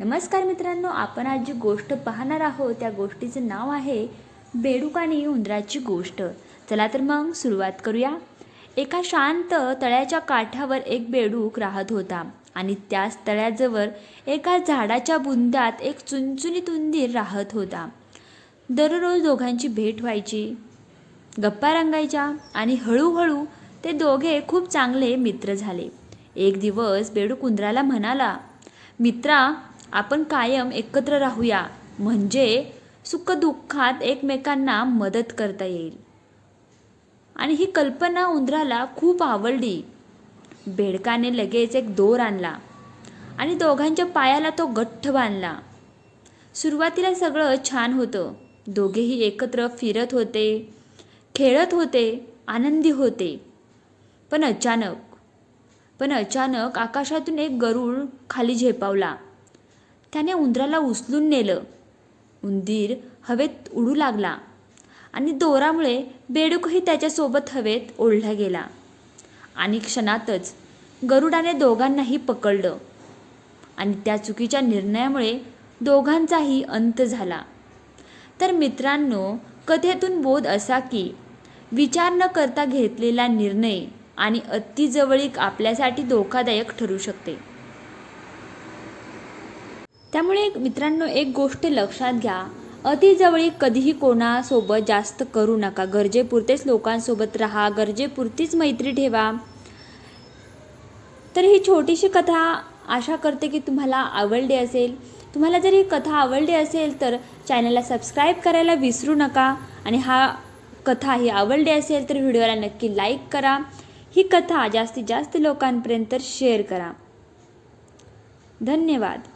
नमस्कार मित्रांनो, आपण आज जी गोष्ट पाहणार आहोत त्या गोष्टीचं नाव आहे बेडूक आणि उंदराची गोष्ट। चला तर मग सुरुवात करूया। एका शांत तळ्याच्या काठावर एक बेडूक राहत होता आणि त्याच तळ्याजवळ एका झाडाच्या बुंद्यात एक चुणचुणीत उंदीर राहत होता। दररोज दोघांची भेट व्हायची, गप्पा रंगायच्या आणि हळूहळू ते दोघे खूप चांगले मित्र झाले। एक दिवस बेडूक उंदराला म्हणाला, मित्रा, आपण कायम एकत्र राहूया, म्हणजे सुखदुःखात एकमेकांना मदत करता येईल। आणि ही कल्पना उंदराला खूप आवडली। बेडकाने लगेच एक दोर आणला आणि दोघांच्या पायाला तो गठ्ठ बांधला। सुरुवातीला सगळं छान होतं, दोघेही एकत्र फिरत होते, खेळत होते, आनंदी होते। पण अचानक आकाशातून एक गरुड खाली झेपावला। त्याने उंदराला उचलून नेलं। उंदीर हवेत उडू लागला आणि दोरामुळे बेडूकही त्याच्यासोबत हवेत ओढला गेला आणि क्षणातच गरुडाने दोघांनाही पकडलं आणि त्या चुकीच्या निर्णयामुळे दोघांचाही अंत झाला। तर मित्रांनो, कथेतून बोध असा की विचार न करता घेतलेला निर्णय आणि अतिजवळीक आपल्यासाठी धोकादायक ठरू शकते। त्यामुळे मित्रांनो, एक गोष्ट लक्षात घ्या, अतिजवळीक कधीही कोणासोबत जास्त करू नका। गरजेपुरतेच लोकांसोबत राहा, गरजेपुरतीच मैत्री ठेवा। तर ही छोटीशी कथा आशा करते की तुम्हाला आवडली असेल। तुम्हाला जर ही कथा आवडली असेल तर चॅनलला सबस्क्राईब करायला विसरू नका आणि कथा ही आवडली असेल तर व्हिडिओला नक्की लाईक करा। ही कथा जास्तीत जास्त लोकांपर्यंत शेअर करा। धन्यवाद।